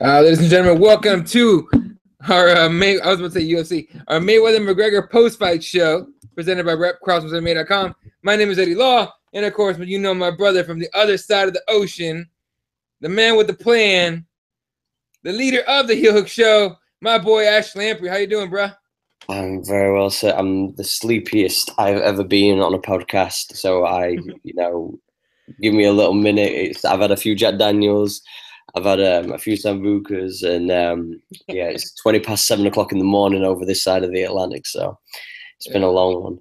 Ladies and gentlemen, welcome to our I was about to say UFC, our Mayweather McGregor post-fight show presented by RepCrossMMA.com. My name is Eddie Law, and of course, you know my brother from the other side of the ocean, the man with the plan, the leader of the Heel Hook Show, my boy Ash Lamprey. How you doing, bro? I'm very well, sir. I'm the sleepiest I've ever been on a podcast. So give me a little minute. I've had a few Jack Daniels, I've had a few Sambucas, and it's 7:20 in the morning over this side of the Atlantic. So it's been a long one.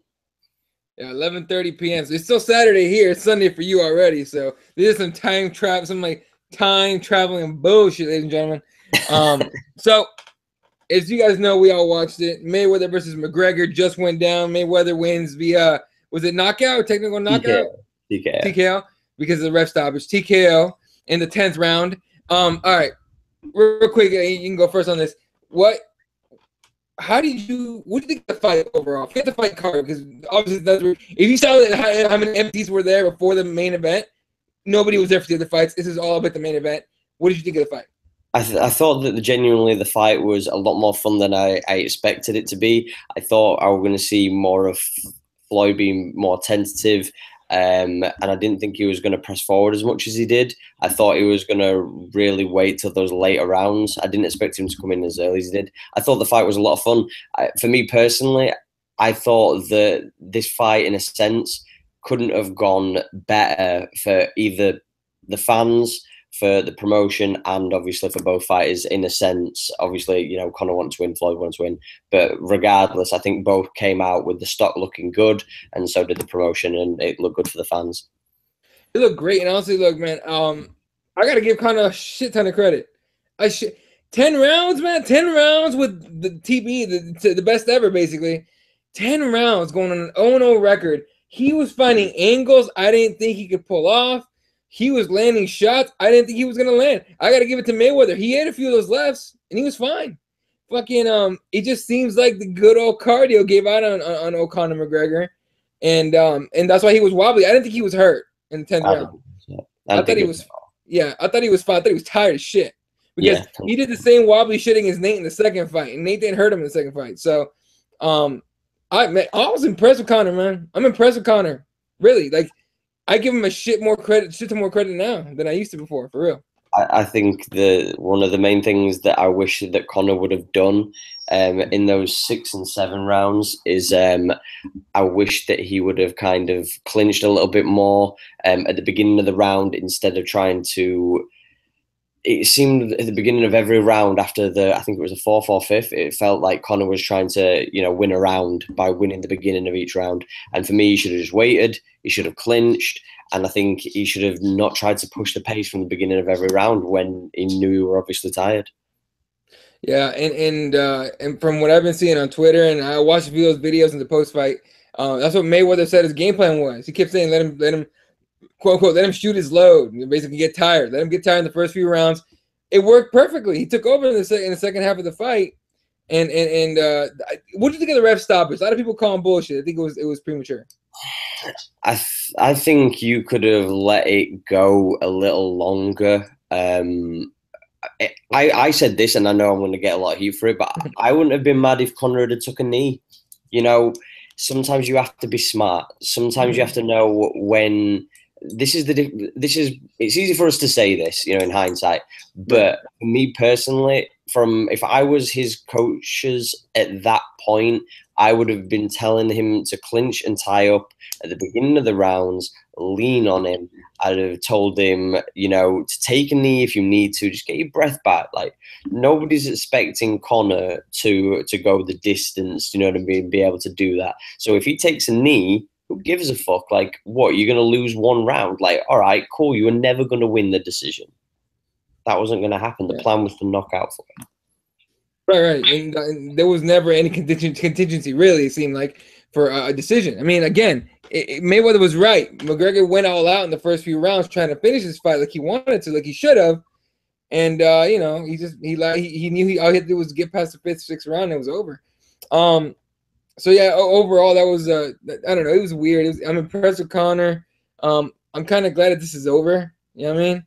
Yeah, 11:30 p.m. So it's still Saturday here. It's Sunday for you already. So this is some time traveling bullshit, ladies and gentlemen. So as you guys know, we all watched it. Mayweather versus McGregor just went down. Mayweather wins via, was it knockout or technical knockout? TKO because of the ref stoppage. TKO in the 10th round. All right, real quick, you can go first on this. What do you think of the fight overall? Forget the fight card, because obviously if you saw how many MPs were there before the main event, nobody was there for the other fights. This is all about the main event. What did you think of the fight? I thought that genuinely the fight was a lot more fun than I expected it to be. I thought I was going to see more of Floyd being more tentative, and I didn't think he was going to press forward as much as he did. I thought he was going to really wait till those later rounds. I didn't expect him to come in as early as he did. I thought the fight was a lot of fun. For me personally, I thought that this fight, in a sense, couldn't have gone better for either the fans, for the promotion, and obviously for both fighters. In a sense, obviously, Conor wants to win, Floyd wants to win, but regardless, I think both came out with the stock looking good, and so did the promotion, and it looked good for the fans. It looked great, and honestly, look, man, I gotta give Conor a shit ton of credit. 10 rounds, man, 10 rounds with the TB, the best ever, basically. 10 rounds going on an 0-0 record. He was finding angles I didn't think he could pull off. He was landing shots I didn't think he was gonna land. I gotta give it to Mayweather. He had a few of those lefts, and he was fine. Fucking it just seems like the good old cardio gave out on O'Connor McGregor, and that's why he was wobbly. I didn't think he was hurt in the 10th round. I thought he was. Yeah, I thought he was fine. I thought he was tired as shit because he did the same wobbly shit against Nate in the second fight, and Nate didn't hurt him in the second fight. So, I was impressed with Conor, man. I'm impressed with Conor. Really, like. I give him shit ton more credit now than I used to before, for real. I think one of the main things that I wish that Conor would have done in those 6 and 7 rounds is I wish that he would have kind of clinched a little bit more at the beginning of the round instead of trying to. It seemed at the beginning of every round after I think it was the 4th or 5th, it felt like Conor was trying to, win a round by winning the beginning of each round. And for me, he should have just waited. He should have clinched. And I think he should have not tried to push the pace from the beginning of every round when he knew he were obviously tired. Yeah, and from what I've been seeing on Twitter, and I watched a few of those videos in the post fight, that's what Mayweather said his game plan was. He kept saying, let him quote unquote, let him shoot his load, basically get tired. Let him get tired in the first few rounds. It worked perfectly. He took over in the second half of the fight. And what do you think of the ref stoppage? A lot of people call him bullshit. I think it was premature. I think you could have let it go a little longer. I said this, and I know I'm going to get a lot of heat for it, but I wouldn't have been mad if Conor had took a knee. Sometimes you have to be smart. Sometimes you have to know when. It's easy for us to say this, in hindsight, but for me personally, if I was his coaches at that point, I would have been telling him to clinch and tie up at the beginning of the rounds, lean on him. I'd have told him, to take a knee if you need to, just get your breath back. Like, nobody's expecting Conor to go the distance, to be able to do that. So if he takes a knee, who gives a fuck? Like, what? You're going to lose one round? Like, all right, cool. You were never going to win the decision. That wasn't going to happen. The plan was to knock out for him. Right. And there was never any contingency, really, it seemed like, for a decision. I mean, again, Mayweather was right. McGregor went all out in the first few rounds trying to finish his fight like he wanted to, like he should have. And, he knew all he had to do was get past the 5th, 6th round and it was over. So yeah, overall that was I don't know, it was weird. I'm impressed with Conor. I'm kind of glad that this is over. You know what I mean?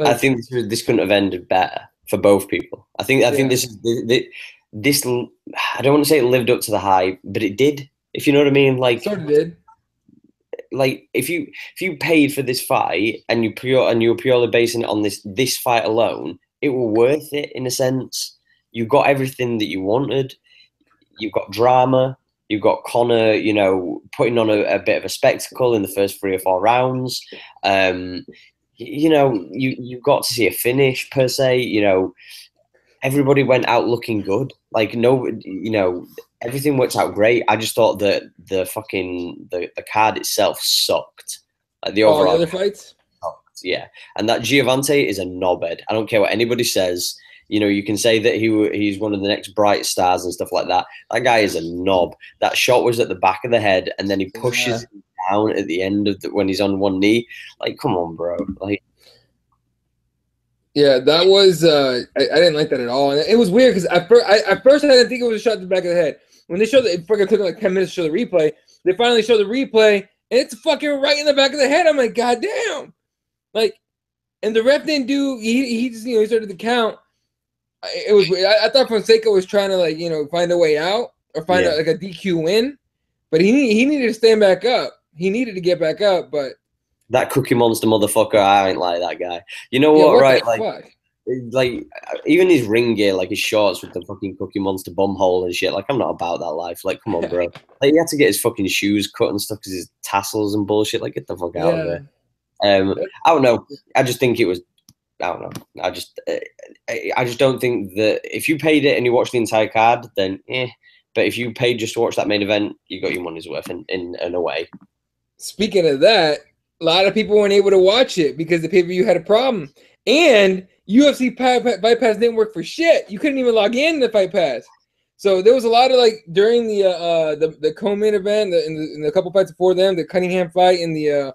I think this couldn't have ended better for both people. I think this is this. I don't want to say it lived up to the hype, but it did. If you know what I mean, like sort of did. Like if you paid for this fight and you were purely basing it on this fight alone, it were worth it in a sense. You got everything that you wanted. You've got drama. You've got Conor, you know, putting on a bit of a spectacle in the first 3 or 4 rounds. You know, you got to see a finish per se. You know, everybody went out looking good. Like you know, everything worked out great. I just thought that the card itself sucked. Like the overall the other fights. Sucked, yeah, and that Giovante is a knobhead. I don't care what anybody says. You know, you can say that he's one of the next bright stars and stuff like that. That guy is a knob. That shot was at the back of the head, and then he pushes him down at the end of when he's on one knee. Like, come on, bro. Like, yeah, that was I didn't like that at all, and it was weird because at first I didn't think it was a shot to the back of the head. When they showed it fucking took like 10 minutes to show the replay. They finally showed the replay, and it's fucking right in the back of the head. I'm like, God damn! Like, and the ref didn't do. He just he started to count. It was weird. I thought Fonseca was trying to like find a way out or find like a DQ win, but he needed to stand back up. He needed to get back up, but that Cookie Monster motherfucker, I ain't like that guy. You know what, right? Like even his ring gear, like his shorts with the fucking Cookie Monster bum hole and shit. Like, I'm not about that life. Like, come on, bro. Like, he had to get his fucking shoes cut and stuff because his tassels and bullshit. Like, get the fuck out of there. I don't know. I just think it was. I don't know. I just don't think that if you paid it and you watched the entire card, then But if you paid just to watch that main event, you got your money's worth in a way. Speaking of that, a lot of people weren't able to watch it because the pay-per-view had a problem. And UFC Fight Pass didn't work for shit. You couldn't even log in to Fight Pass. So there was a lot of like during the co-main event and the couple fights before them, the Cunningham fight and the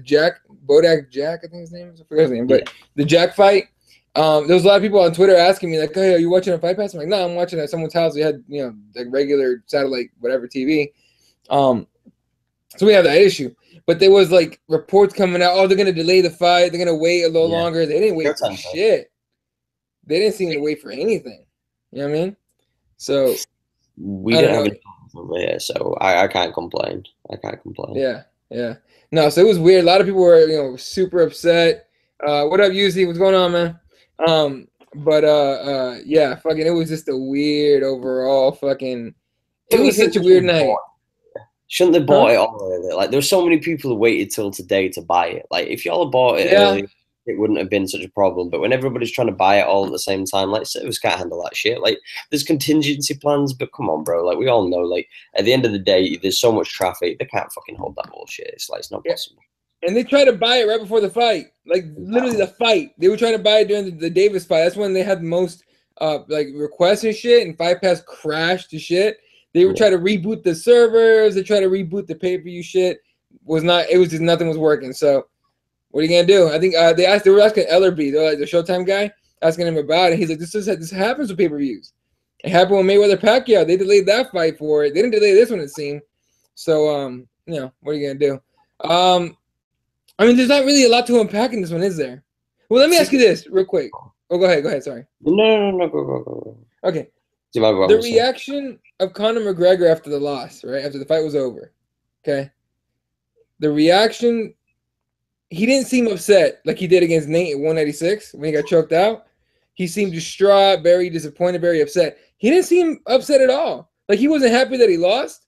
Jack Bodak Jack, I think his name is. I forgot his name, but the Jack fight. There was a lot of people on Twitter asking me like, "Hey, are you watching a Fight Pass?" I'm like, "No, I'm watching at someone's house. We had like regular satellite whatever TV." So we have that issue. But there was like reports coming out. Oh, they're gonna delay the fight. They're gonna wait a little longer. They didn't wait for shit. They didn't seem to wait for anything. You know what I mean? So we didn't have any problems over here, so I can't complain. Yeah. No, so it was weird. A lot of people were super upset. What up, UC? What's going on, man? Yeah, fucking, it was just a weird overall fucking. It was such a weird night. Shouldn't they bought it all earlier? Like, there were so many people who waited till today to buy it. Like, if y'all had bought it earlier, it wouldn't have been such a problem. But when everybody's trying to buy it all at the same time, like, servers can't handle that shit. Like, there's contingency plans, but come on, bro. Like, we all know, like, at the end of the day, there's so much traffic, they can't fucking hold that bullshit. It's like, it's not possible. And they tried to buy it right before the fight. Like, literally the fight. They were trying to buy it during the Davis fight. That's when they had the most, like, requests and shit, and Fight Pass crashed to shit. They were trying to reboot the servers. They tried to reboot the pay-per-view shit. It was just nothing was working. So what are you gonna do? I think they were asking Ellerby, like the Showtime guy, asking him about it. He's like, this happens with pay-per-views. It happened with Mayweather Pacquiao. They delayed that fight for it. They didn't delay this one, it seemed. So what are you gonna do? I mean, there's not really a lot to unpack in this one, is there? Well, let me ask you this real quick. Oh, go ahead. Sorry. No, go. Okay. The reaction of Conor McGregor after the loss, right? After the fight was over. Okay. The reaction, he didn't seem upset like he did against Nate at 196 when he got choked out. He seemed distraught, very disappointed, very upset. He didn't seem upset at all. Like, he wasn't happy that he lost,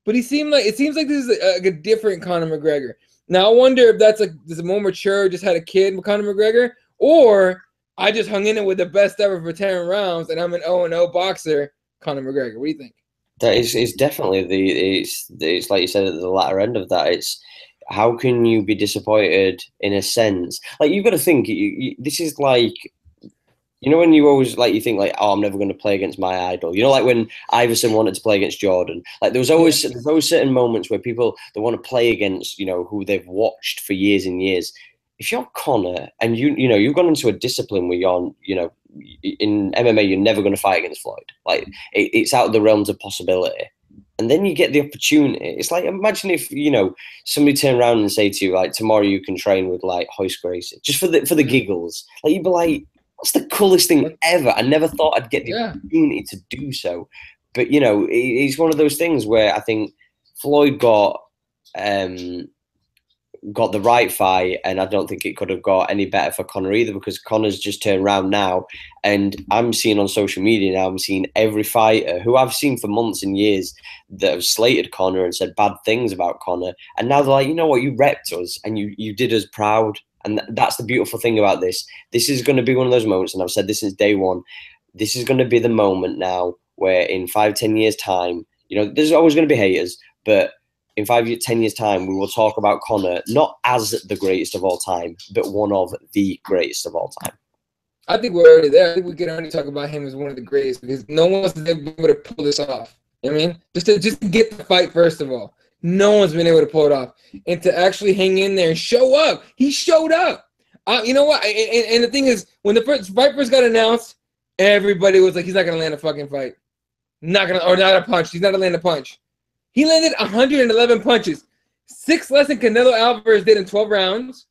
but it seems like this is a different Conor McGregor. Now, I wonder if that's like this more mature, just had a kid with Conor McGregor, or I just hung in it with the best ever for 10 rounds, and I'm an 0-0 boxer, Conor McGregor. What do you think? That is definitely it's like you said at the latter end of that. It's how can you be disappointed in a sense? Like, you've got to think. This is like, when you always you think like, oh, I'm never going to play against my idol. Like when Iverson wanted to play against Jordan. Like, there's always certain moments where people they want to play against who they've watched for years and years. If you're Conor and you've gone into a discipline where you're in MMA, you're never going to fight against Floyd. Like, it's out of the realms of possibility. And then you get the opportunity. It's like, imagine if somebody turned around and say to you like, tomorrow you can train with like Hoist Gracie just for the giggles. Like, you'd be like, That's the coolest thing ever. I never thought I'd get the Yeah. opportunity to do so. But, you know, it's one of those things where I think Floyd got the right fight, and I don't think it could have got any better for Conor either, because Conor's just turned around now, and I'm seeing on social media now, I'm seeing every fighter who I've seen for months and years that have slated Conor and said bad things about Conor, and now they're like, you know what, you repped us and you did us proud. And that's the beautiful thing about this. This is going to be one of those moments, and I've said this since day one, this is going to be the moment now where in 5-10 years time, you know, there's always going to be haters, but in 5-10 years time, we will talk about Conor not as the greatest of all time, but one of the greatest of all time. I think we're already there. I think we can already talk about him as one of the greatest, because no one else has been able to pull this off. You know what I mean? Just to get the fight, first of all. No one's been able to pull it off. And to actually hang in there and show up. He showed up. You know what? And the thing is, when the fight first got announced, everybody was like, he's not going to land a fucking fight. Not a punch. He's not going to land a punch. He landed 111 punches. 6 less than Canelo Alvarez did in 12 rounds.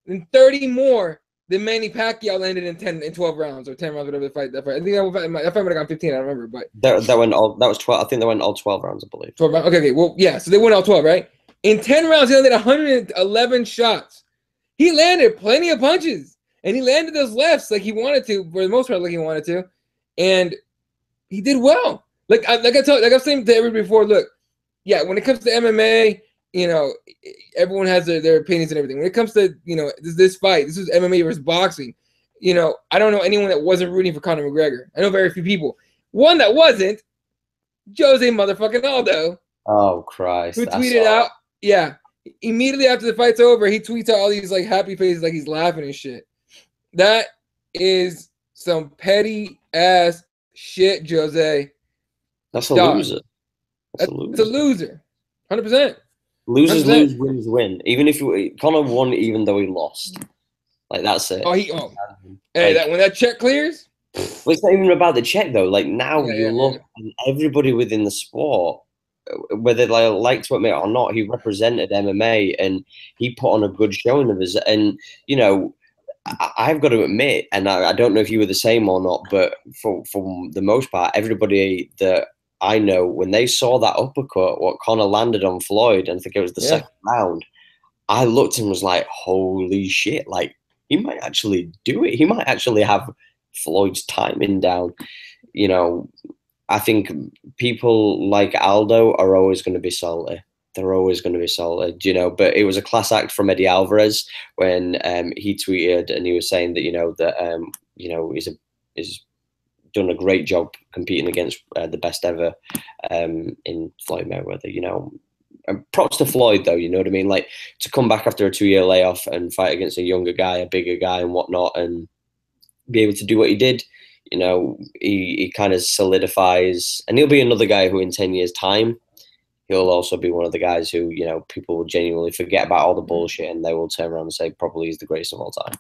And 30 more than Manny Pacquiao landed in 12 rounds or 10 rounds, whatever the fight. I think that fight might have gone 15, I don't remember. But that was 12. I think they went all 12 rounds, I believe. 12 rounds. Okay. Well, yeah. So they went all 12, right? In 10 rounds, he landed 111 shots. He landed plenty of punches. And he landed those lefts like he wanted to, for the most part, like he wanted to. And he did well. Like I've said to everybody before, look, yeah, when it comes to MMA, you know, everyone has their opinions and everything. When it comes to, you know, this fight, this is MMA versus boxing. You know, I don't know anyone that wasn't rooting for Conor McGregor. I know very few people. One that wasn't, Jose motherfucking Aldo. Oh, Christ. Who tweeted out, yeah, immediately after the fight's over, he tweets out all these like happy faces, like he's laughing and shit. That is some petty ass shit, Jose. That's a loser. That's a loser. It's a loser. 100%. Losers lose, wins win. Even if Conor won, even though he lost, like that's it. Hey, when that check clears. Well, it's not even about the check though. Like now, look, and everybody within the sport, whether they like to admit it or not, he represented MMA and he put on a good showing of us. And you know, I've got to admit, and I don't know if you were the same or not, but for the most part, everybody that I know, when they saw that uppercut, what Conor landed on Floyd, and I think it was the second round, I looked and was like, holy shit, like, he might actually do it. He might actually have Floyd's timing down. You know, I think people like Aldo are always going to be salty. They're always going to be salty, you know, but it was a class act from Eddie Alvarez when he tweeted and he was saying that, you know, that, you know, he's done a great job competing against the best ever in Floyd Mayweather, you know. And props to Floyd, though, you know what I mean? Like, to come back after a 2-year layoff and fight against a younger guy, a bigger guy and whatnot, and be able to do what he did, you know, he kind of solidifies. And he'll be another guy who in 10 years' time, he'll also be one of the guys who, you know, people will genuinely forget about all the bullshit and they will turn around and say probably he's the greatest of all time.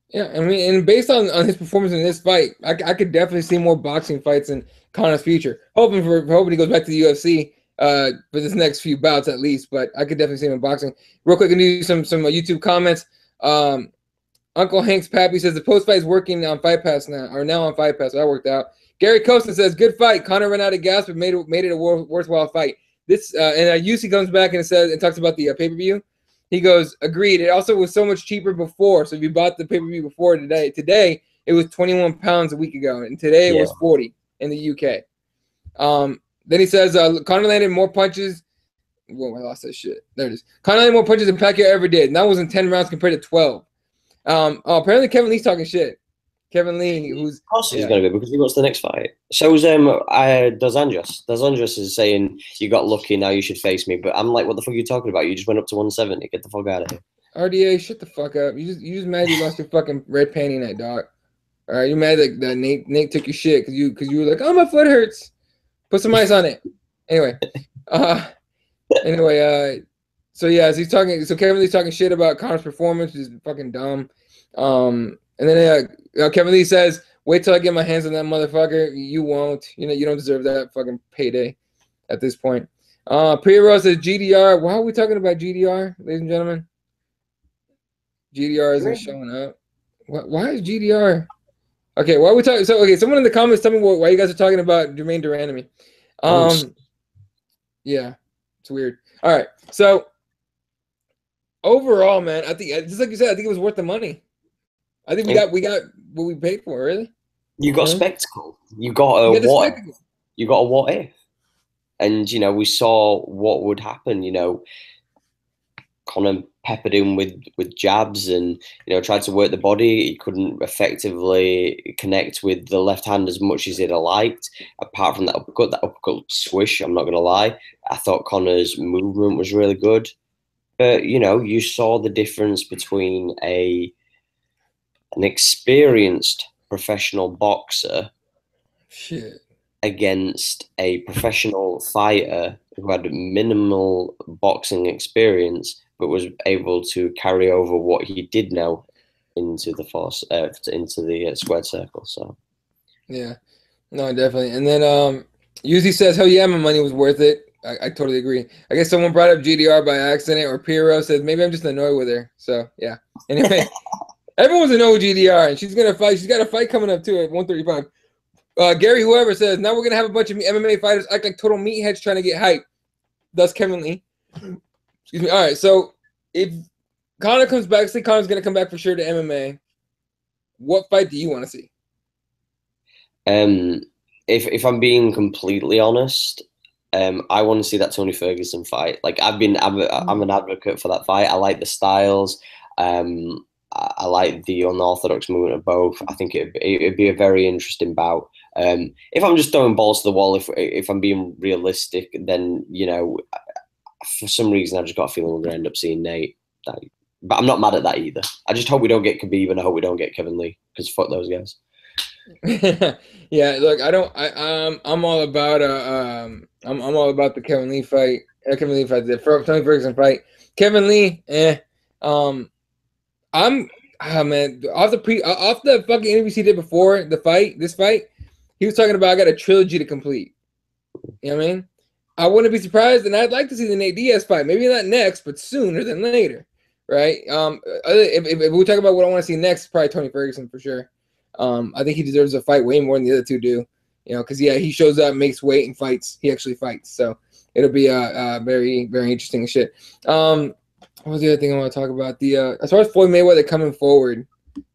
Yeah, I mean, and based on his performance in this fight, I could definitely see more boxing fights in Conor's future. Hoping he goes back to the UFC for this next few bouts at least, but I could definitely see him in boxing. Real quick, I'm gonna do some YouTube comments. Uncle Hank's Pappy says the post fight is working on Fight Pass now, or now on Fight Pass. So that worked out. Gary Costa says good fight. Conor ran out of gas, but made it a worthwhile fight. This and UC comes back and says and talks about the pay-per-view. He goes, agreed. It also was so much cheaper before. So if you bought the pay-per-view before today it was 21 pounds a week ago, and today it was 40 in the UK. Then he says Conor landed more punches. Whoa, I lost that shit. There it is. Conor landed more punches than Pacquiao ever did, and that was in 10 rounds compared to 12. Apparently Kevin Lee's talking shit. Kevin Lee, who's of course he's going to be, because he wants the next fight. So is Dos Anjos. Dos Anjos is saying you got lucky, now you should face me. But I'm like, what the fuck are you talking about? You just went up to 170. Get the fuck out of here. RDA, shut the fuck up. You just mad you lost your fucking red panty night, dog. All right, you're mad that Nate took your shit because you were like, oh, my foot hurts. Put some ice on it. Anyway, so yeah, as he's talking, so Kevin Lee's talking shit about Conor's performance, which is fucking dumb. And then Kevin Lee says, wait till I get my hands on that motherfucker. You won't. You know, you don't deserve that fucking payday at this point. Priya Rose says GDR. Why are we talking about GDR, ladies and gentlemen? GDR isn't showing up. Why is GDR? Okay, why are we talking? So, okay, someone in the comments tell me why you guys are talking about Jermaine Durand to me. Yeah, it's weird. All right, so overall, man, I think just like you said, I think it was worth the money. I think we got what we paid for, really. You got spectacle. You got a what? You got a what if? And you know, we saw what would happen. You know, Conor peppered him with jabs, and you know, tried to work the body. He couldn't effectively connect with the left hand as much as he'd have liked. Apart from that uppercut swish, I'm not gonna lie, I thought Conor's movement was really good. But you know, you saw the difference between an experienced professional boxer against a professional fighter who had minimal boxing experience but was able to carry over what he did know into the squared circle. So yeah, no, definitely. And then Uzi says, "Hell yeah, my money was worth it." I totally agree. I guess someone brought up GDR by accident, or Piro says maybe I'm just annoyed with her. So yeah. Anyway, everyone's annoyed with GDR, and she's gonna fight. She's got a fight coming up too at 135. Gary, whoever says now we're gonna have a bunch of MMA fighters act like total meatheads trying to get hype. Thus, Kevin Lee. Excuse me. All right, so if Conor comes back, say Conor's gonna come back for sure to MMA. What fight do you want to see? If I'm being completely honest, I want to see that Tony Ferguson fight. Like I'm an advocate for that fight. I like the styles. I like the unorthodox movement of both. I think it'd be a very interesting bout. If I'm just throwing balls to the wall, if I'm being realistic, then you know, for some reason I just got a feeling we're gonna end up seeing Nate. But I'm not mad at that either. I just hope we don't get Khabib, and I hope we don't get Kevin Lee, because fuck those guys. Yeah, look, I'm all about I'm all about the Kevin Lee fight. The Tony Ferguson fight. Kevin Lee, I'm man, off the fucking interviews he did before this fight, he was talking about I got a trilogy to complete. You know what I mean? I wouldn't be surprised, and I'd like to see the Nate Diaz fight. Maybe not next, but sooner than later, right? If we talk about what I want to see next, probably Tony Ferguson for sure. I think he deserves a fight way more than the other two do. You know, because yeah, he shows up, makes weight, and fights. He actually fights, so it'll be very, very interesting shit. What was the other thing I want to talk about? As far as Floyd Mayweather coming forward,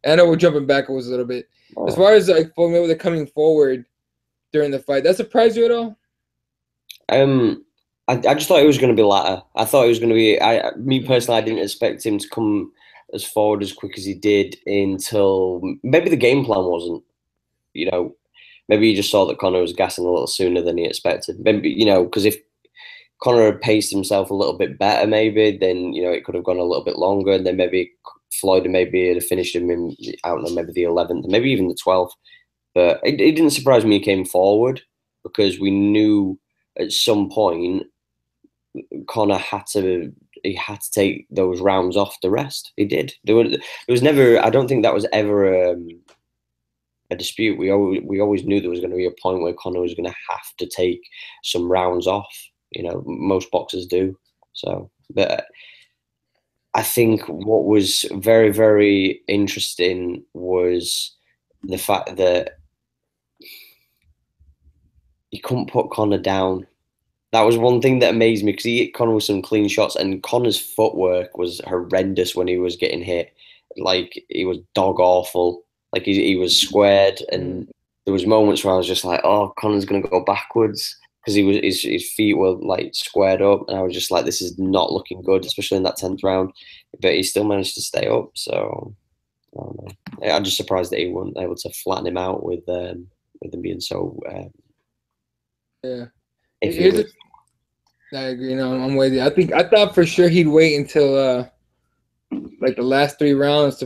I know we're jumping backwards a little bit. As far as like Floyd Mayweather coming forward during the fight, that surprised you at all? I just thought it was going to be latter. I thought it was going to be. Me personally, I didn't expect him to come as forward as quick as he did until maybe the game plan wasn't. You know, maybe he just saw that Conor was gassing a little sooner than he expected. Maybe, you know, because if Conor had paced himself a little bit better, maybe then you know it could have gone a little bit longer, and then maybe Floyd maybe had finished him in, I don't know, maybe the 11th, maybe even the 12th. But it didn't surprise me he came forward, because we knew at some point Conor had to take those rounds off the rest. He did. There was never. I don't think that was ever a dispute. We always knew there was going to be a point where Conor was going to have to take some rounds off. You know, most boxers do. So, but I think what was very, very interesting was the fact that he couldn't put Conor down. That was one thing that amazed me, because he hit Conor with some clean shots, and Conor's footwork was horrendous when he was getting hit. Like, he was dog awful. Like, he was squared, and there was moments where I was just like, oh, Conor's going to go backwards, because his feet were like squared up, and I was just like, this is not looking good, especially in that 10th round. But he still managed to stay up, so I don't know. I'm just surprised that he wasn't able to flatten him out with him being so yeah. iffy. I agree. No, I'm with you. I thought for sure he'd wait until like the last 3 rounds to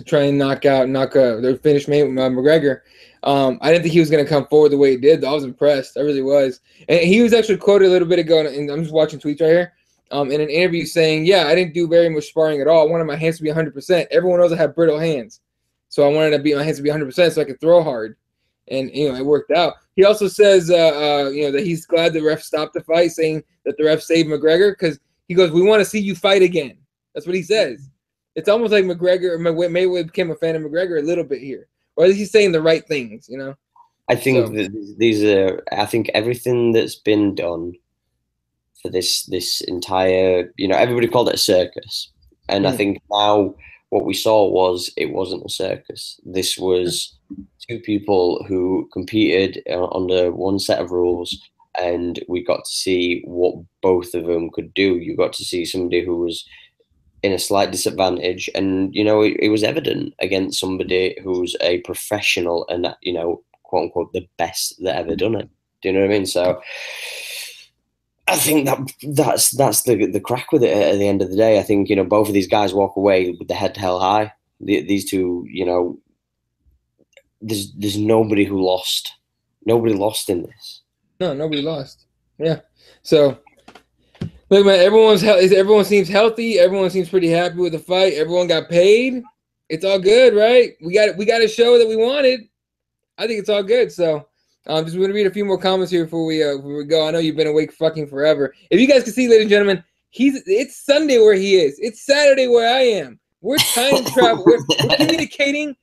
try and knock the finish McGregor. I didn't think he was going to come forward the way he did. I was impressed. I really was. And he was actually quoted a little bit ago, and I'm just watching tweets right here, in an interview saying, yeah, I didn't do very much sparring at all. I wanted my hands to be 100%. Everyone knows I have brittle hands. So I wanted my hands to be 100% so I could throw hard. And, you know, it worked out. He also says, that he's glad the ref stopped the fight, saying that the ref saved McGregor, because he goes, we want to see you fight again. That's what he says. it's almost like Mayweather became a fan of McGregor a little bit here, or at least he's saying the right things, you know. I think that these are. I think everything that's been done for this entire, everybody called it a circus, and I think now what we saw was it wasn't a circus. This was two people who competed under one set of rules, and we got to see what both of them could do. You got to see somebody who was in a slight disadvantage, and it was evident against somebody who's a professional and quote unquote the best that ever done it. Do you know what I mean? So I think that's the crack with it at the end of the day. I think both of these guys walk away with their head held high. These two, there's nobody who lost. Nobody lost in this. No, nobody lost. Yeah. So look, man, everyone seems healthy. Everyone seems pretty happy with the fight. Everyone got paid. It's all good, right? We got a show that we wanted. I think it's all good. So just going to read a few more comments here before we go. I know you've been awake fucking forever. If you guys can see, ladies and gentlemen, it's Sunday where he is. It's Saturday where I am. We're time travel. We're communicating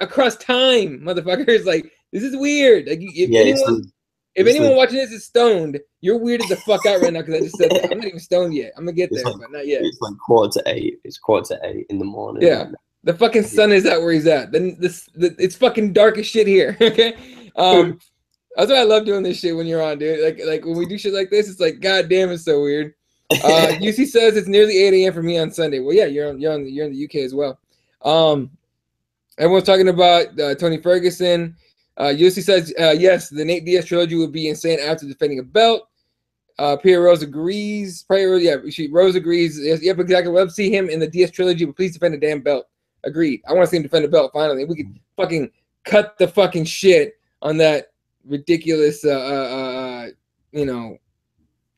across time, motherfuckers. Like, this is weird. Like, if anyone watching this is stoned, you're weirded the fuck out right now because I just said that. I'm not even stoned yet. I'm gonna get there, but not yet. It's like 7:45. It's 7:45 in the morning. Yeah, right, the fucking sun is out where he's at. Then it's fucking dark as shit here. Okay, that's why I love doing this shit when you're on, dude. Like when we do shit like this, it's like, god damn, it's so weird. UC says it's nearly 8 a.m. for me on Sunday. Well, yeah, you're in the UK as well. Everyone's talking about Tony Ferguson. UC says, yes, the Nate Diaz trilogy would be insane after defending a belt. Pierre Rose agrees. Rose agrees. Yep, exactly. We'll see him in the Diaz trilogy, but please defend a damn belt. Agreed. I want to see him defend a belt finally. We could fucking cut the fucking shit on that ridiculous,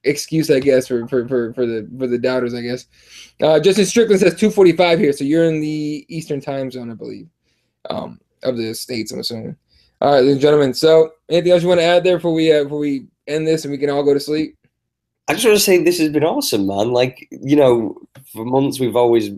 excuse, I guess, for the doubters, I guess. Justin Strickland says 2:45 here, so you're in the Eastern time zone, I believe, of the States, I'm assuming. All right, ladies and gentlemen. So, anything else you want to add there before we end this and we can all go to sleep? I just want to say this has been awesome, man. Like, for months we've always,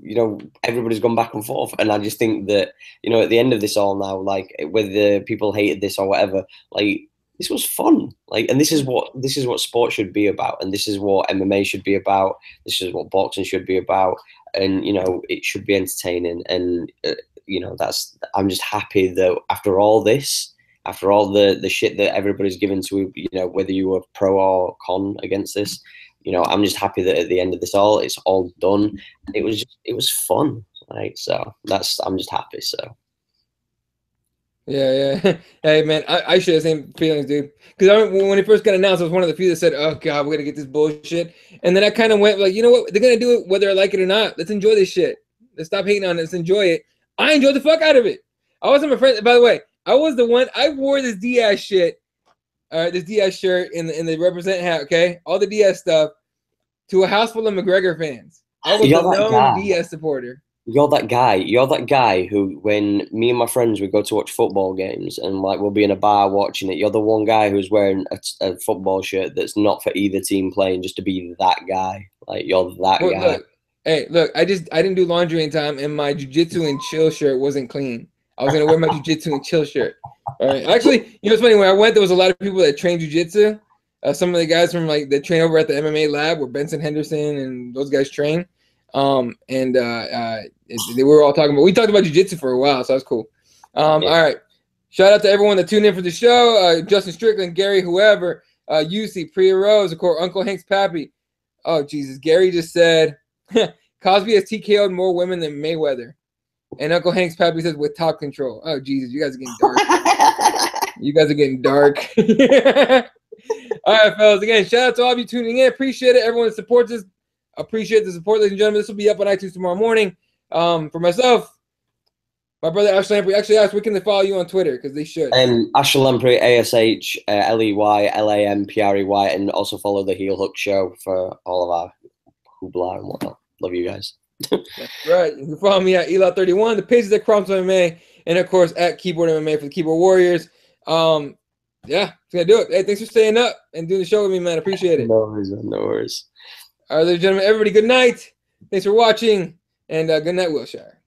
everybody's gone back and forth, and I just think that, at the end of this all now, like, whether people hated this or whatever, like, this was fun. Like, and this is what sport should be about, and this is what MMA should be about. This is what boxing should be about, and it should be entertaining. And I'm just happy that after all this. After all the shit that everybody's given to, whether you were pro or con against this, I'm just happy that at the end of this it's all done. It was fun, right? So I'm just happy. So yeah. Hey man, I share the same feelings, dude. Because when it first got announced, I was one of the few that said, "Oh God, we're gonna get this bullshit." And then I kind of went like, you know what? They're gonna do it whether I like it or not. Let's enjoy this shit. Let's stop hating on it. Let's enjoy it. I enjoyed the fuck out of it. I wasn't my friend. By the way, I was the one. I wore this Diaz shit, this Diaz shirt in the represent hat. Okay, all the Diaz stuff to a house full of McGregor fans. I was a known Diaz supporter. You're that guy. You're that guy who, when me and my friends would go to watch football games and like we'll be in a bar watching it, you're the one guy who's wearing a football shirt that's not for either team playing, just to be that guy. Like, you're that guy. Look, I didn't do laundry in time, and my jiu-jitsu and chill shirt wasn't clean. I was gonna wear my jiu-jitsu and chill shirt. All right. Actually, it's funny, when I went, there was a lot of people that train jiu-jitsu. Some of the guys from that train over at the MMA lab, where Benson Henderson and those guys train. They were all talking about. We talked about jiu-jitsu for a while, so that's cool. All right. Shout out to everyone that tuned in for the show. Justin Strickland, Gary, whoever, UC, Priya Rose, of course, Uncle Hank's Pappy. Oh Jesus, Gary just said Cosby has TKO'd more women than Mayweather. And Uncle Hank's Pappy says with top control. Oh, Jesus, you guys are getting dark. You guys are getting dark. All right, fellas. Again, shout out to all of you tuning in. Appreciate it. Everyone that supports us. Appreciate the support, ladies and gentlemen. This will be up on iTunes tomorrow morning. For myself, my brother Ash Lamprey actually asked, where can they follow you on Twitter? Because they should. Ash Lamprey, ASH, LEYLAMPREY, and also follow the Heel Hook Show for all of our hoopla and whatnot. Love you guys. Right. You can follow me at Eli31, the pages at Crumbs MMA, and of course at Keyboard MMA for the Keyboard Warriors. Yeah, it's gonna do it. Hey, thanks for staying up and doing the show with me, man. Appreciate it. No worries, man. No worries. All right, ladies and gentlemen, everybody, good night. Thanks for watching. And good night, Wilshire.